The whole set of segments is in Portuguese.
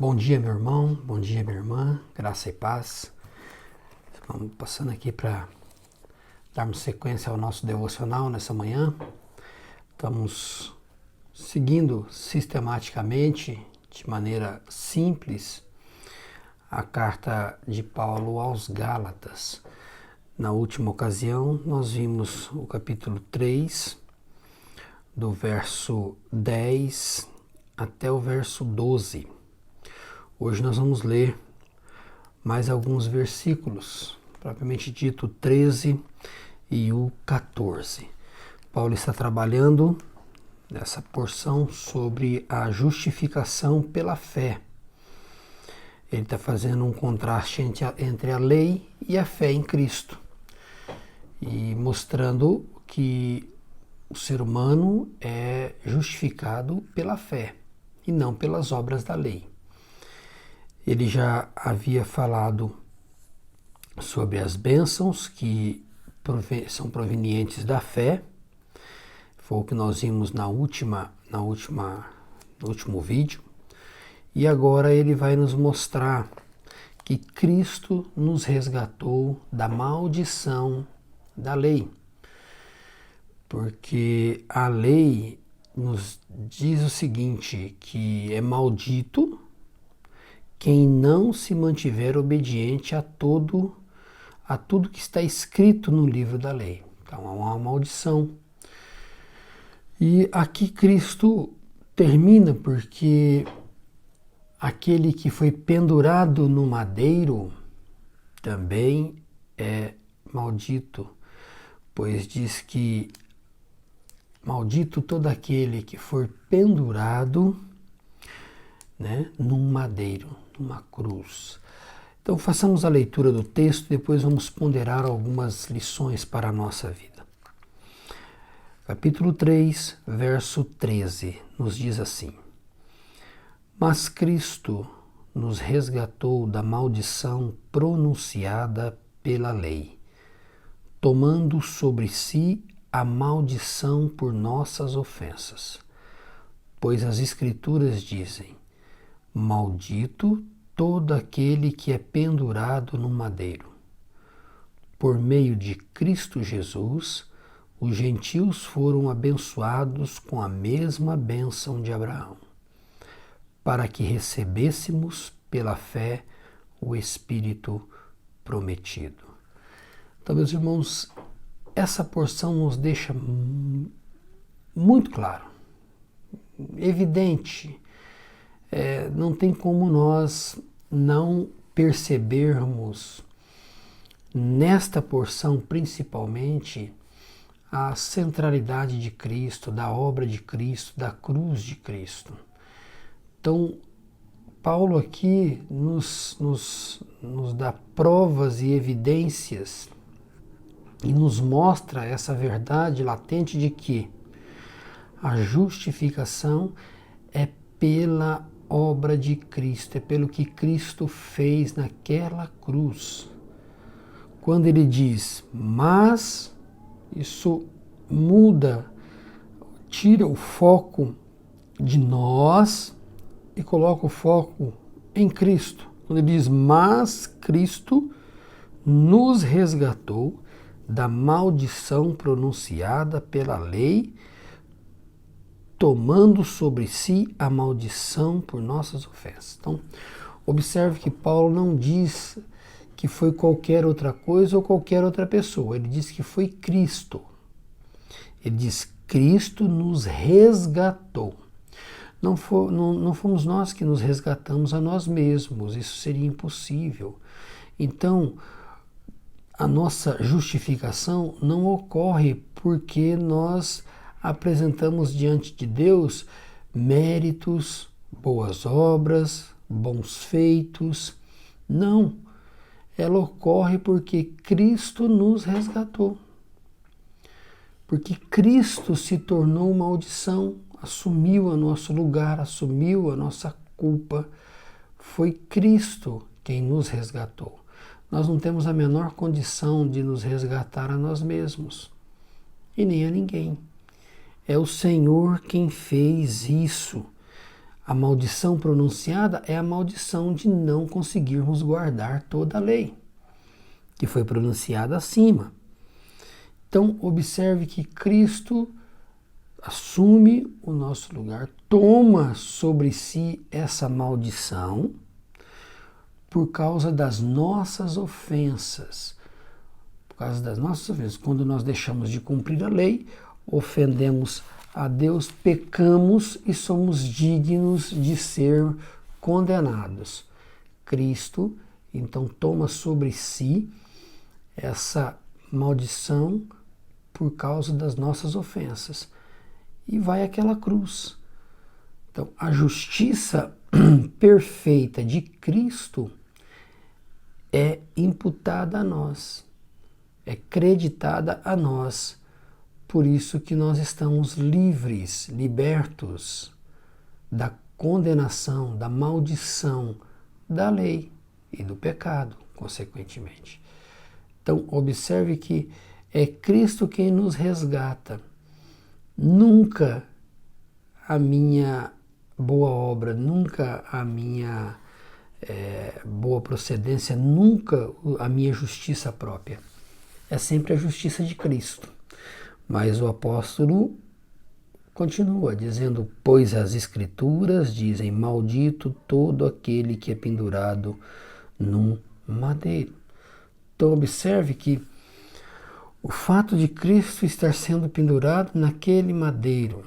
Bom dia, meu irmão, bom dia, minha irmã, graça e paz. Vamos passando aqui para darmos sequência ao nosso devocional nessa manhã. Estamos seguindo sistematicamente, de maneira simples, a carta de Paulo aos Gálatas. Na última ocasião, nós vimos o capítulo 3, do verso 10 até o verso 12. Hoje nós vamos ler mais alguns versículos, propriamente dito 13 e o 14. Paulo está trabalhando nessa porção sobre a justificação pela fé. Ele está fazendo um contraste entre a lei e a fé em Cristo e mostrando que o ser humano é justificado pela fé e não pelas obras da lei. Ele já havia falado sobre as bênçãos que são provenientes da fé. Foi o que nós vimos no último vídeo. E agora ele vai nos mostrar que Cristo nos resgatou da maldição da lei. Porque a lei nos diz o seguinte, que é maldito quem não se mantiver obediente a tudo que está escrito no livro da lei. Então há uma maldição. E aqui Cristo termina porque aquele que foi pendurado no madeiro também é maldito, pois diz que maldito todo aquele que for pendurado, num madeiro, numa cruz. Então façamos a leitura do texto e depois vamos ponderar algumas lições para a nossa vida. Capítulo 3, verso 13, nos diz assim: Mas Cristo nos resgatou da maldição pronunciada pela lei, tomando sobre si a maldição por nossas ofensas. Pois as Escrituras dizem: Maldito todo aquele que é pendurado no madeiro. Por meio de Cristo Jesus, os gentios foram abençoados com a mesma bênção de Abraão, para que recebêssemos pela fé o Espírito prometido. Então, meus irmãos, essa porção nos deixa muito claro, evidente. Não tem como nós não percebermos nesta porção principalmente a centralidade de Cristo, da obra de Cristo, da cruz de Cristo. Então, Paulo aqui nos dá provas e evidências e nos mostra essa verdade latente de que a justificação é pela obra de Cristo, é pelo que Cristo fez naquela cruz. Quando ele diz, mas, isso muda, tira o foco de nós e coloca o foco em Cristo. Quando ele diz, mas Cristo nos resgatou da maldição pronunciada pela lei, tomando sobre si a maldição por nossas ofensas. Então, observe que Paulo não diz que foi qualquer outra coisa ou qualquer outra pessoa. Ele diz que foi Cristo. Ele diz, Cristo nos resgatou. Não fomos nós que nos resgatamos a nós mesmos. Isso seria impossível. Então, a nossa justificação não ocorre porque nós apresentamos diante de Deus méritos, boas obras, bons feitos. Não, ela ocorre porque Cristo nos resgatou. Porque Cristo se tornou maldição, assumiu o nosso lugar, assumiu a nossa culpa. Foi Cristo quem nos resgatou. Nós não temos a menor condição de nos resgatar a nós mesmos e nem a ninguém. É o Senhor quem fez isso. A maldição pronunciada é a maldição de não conseguirmos guardar toda a lei, que foi pronunciada acima. Então, observe que Cristo assume o nosso lugar, toma sobre si essa maldição por causa das nossas ofensas. Por causa das nossas ofensas. Quando nós deixamos de cumprir a lei, ofendemos a Deus, pecamos e somos dignos de ser condenados. Cristo, então, toma sobre si essa maldição por causa das nossas ofensas e vai àquela cruz. Então, a justiça perfeita de Cristo é imputada a nós, é creditada a nós. Por isso que nós estamos livres, libertos da condenação, da maldição da lei e do pecado, consequentemente. Então, observe que é Cristo quem nos resgata. Nunca a minha boa obra, nunca a minha boa procedência, nunca a minha justiça própria. É sempre a justiça de Cristo. Mas o apóstolo continua dizendo, pois as Escrituras dizem, maldito todo aquele que é pendurado num madeiro. Então observe que o fato de Cristo estar sendo pendurado naquele madeiro,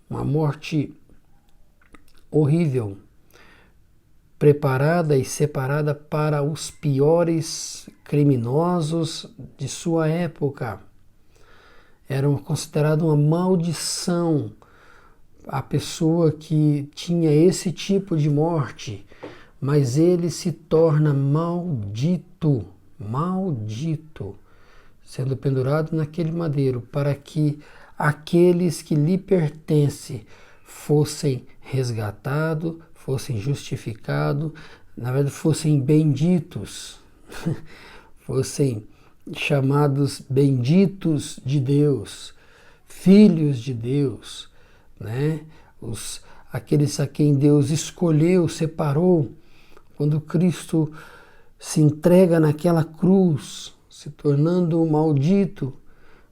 uma morte horrível, preparada e separada para os piores criminosos de sua época, era considerado uma maldição a pessoa que tinha esse tipo de morte, mas ele se torna maldito, sendo pendurado naquele madeiro, para que aqueles que lhe pertencem fossem resgatados, fossem justificados, na verdade fossem benditos, fossem chamados benditos de Deus, filhos de Deus, né? Aqueles a quem Deus escolheu, separou, quando Cristo se entrega naquela cruz, se tornando maldito,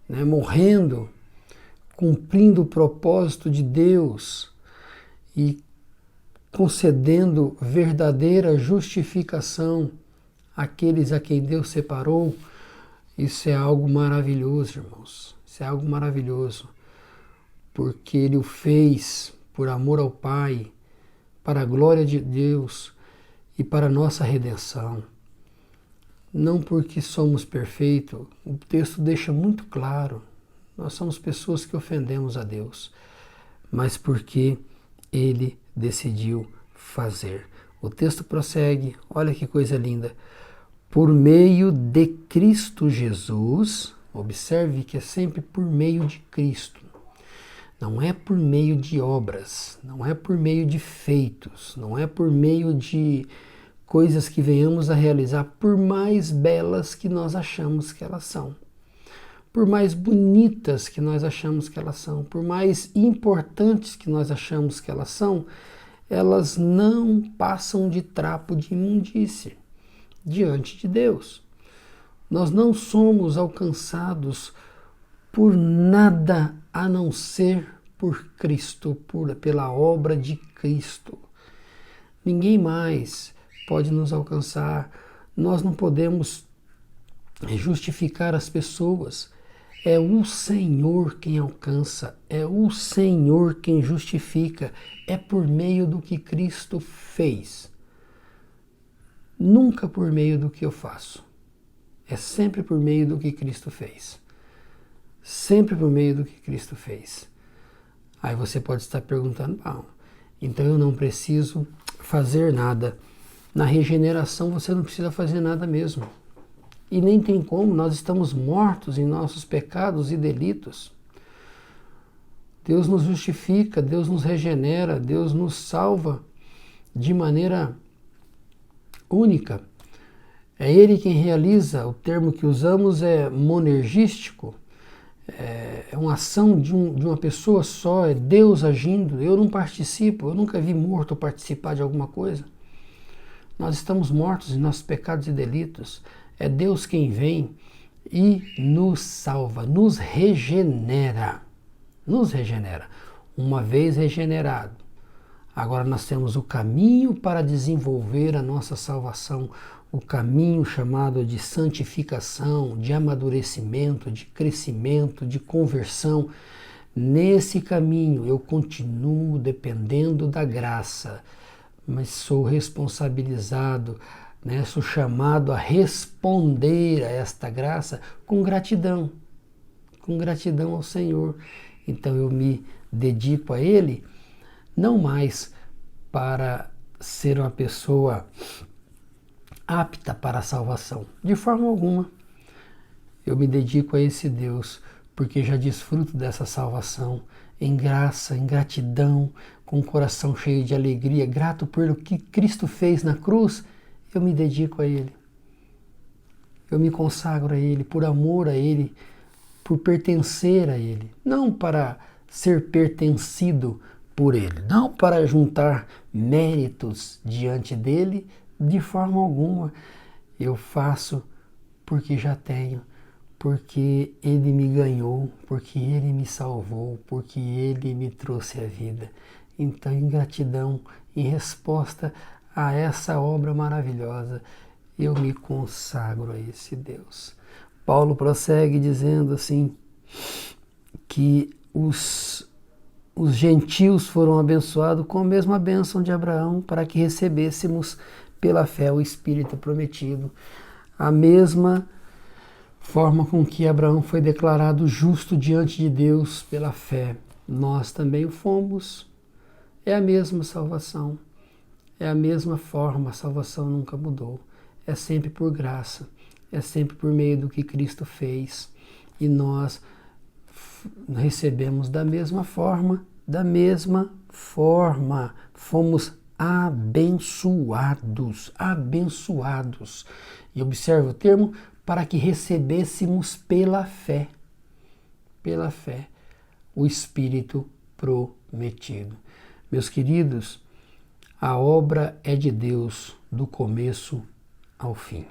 né? Morrendo, cumprindo o propósito de Deus e concedendo verdadeira justificação àqueles a quem Deus separou. Isso é algo maravilhoso, irmãos. Isso é algo maravilhoso, porque Ele o fez por amor ao Pai, para a glória de Deus e para a nossa redenção. Não porque somos perfeitos, o texto deixa muito claro, nós somos pessoas que ofendemos a Deus, mas porque Ele decidiu fazer. O texto prossegue, olha que coisa linda. Por meio de Cristo Jesus, observe que é sempre por meio de Cristo. Não é por meio de obras, não é por meio de feitos, não é por meio de coisas que venhamos a realizar, por mais belas que nós achamos que elas são, por mais bonitas que nós achamos que elas são, por mais importantes que nós achamos que elas são, elas não passam de trapo de imundície diante de Deus. Nós não somos alcançados por nada a não ser por Cristo, pela obra de Cristo. Ninguém mais pode nos alcançar. Nós não podemos justificar as pessoas. É o Senhor quem alcança, é o Senhor quem justifica. É por meio do que Cristo fez. Nunca por meio do que eu faço. É sempre por meio do que Cristo fez. Sempre por meio do que Cristo fez. Aí você pode estar perguntando, então eu não preciso fazer nada. Na regeneração você não precisa fazer nada mesmo. E nem tem como, nós estamos mortos em nossos pecados e delitos. Deus nos justifica, Deus nos regenera, Deus nos salva de maneira única. É Ele quem realiza, o termo que usamos é monergístico, é uma ação de uma pessoa só, é Deus agindo. Eu não participo, eu nunca vi morto participar de alguma coisa. Nós estamos mortos em nossos pecados e delitos. É Deus quem vem e nos salva, nos regenera. Nos regenera. Uma vez regenerado, agora nós temos o caminho para desenvolver a nossa salvação, o caminho chamado de santificação, de amadurecimento, de crescimento, de conversão. Nesse caminho eu continuo dependendo da graça, mas sou responsabilizado, né? Sou chamado a responder a esta graça com gratidão ao Senhor. Então eu me dedico a Ele, não mais para ser uma pessoa apta para a salvação, de forma alguma. Eu me dedico a esse Deus, porque já desfruto dessa salvação em graça, em gratidão, com o coração cheio de alegria, grato pelo que Cristo fez na cruz. Eu me dedico a Ele. Eu me consagro a Ele, por amor a Ele, por pertencer a Ele, não para ser pertencido por Ele, não para juntar méritos diante dele, de forma alguma. Eu faço porque já tenho, porque Ele me ganhou, porque Ele me salvou, porque Ele me trouxe a vida. Então, em gratidão, em resposta a essa obra maravilhosa, eu me consagro a esse Deus. Paulo prossegue dizendo assim, que os gentios foram abençoados com a mesma bênção de Abraão, para que recebêssemos pela fé o Espírito prometido. A mesma forma com que Abraão foi declarado justo diante de Deus pela fé, nós também o fomos. É a mesma salvação, é a mesma forma, a salvação nunca mudou. É sempre por graça, é sempre por meio do que Cristo fez. E nós recebemos da mesma forma, fomos abençoados. E observe o termo, para que recebêssemos pela fé, o Espírito prometido. Meus queridos, a obra é de Deus do começo ao fim.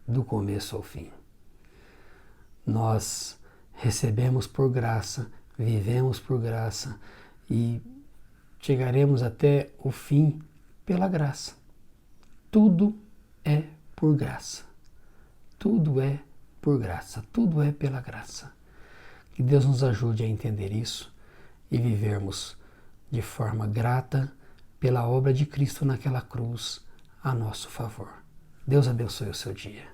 Do começo ao fim. Nós recebemos por graça, vivemos por graça e chegaremos até o fim pela graça. Tudo é por graça. Tudo é por graça. Tudo é pela graça. Que Deus nos ajude a entender isso e vivermos de forma grata pela obra de Cristo naquela cruz a nosso favor. Deus abençoe o seu dia.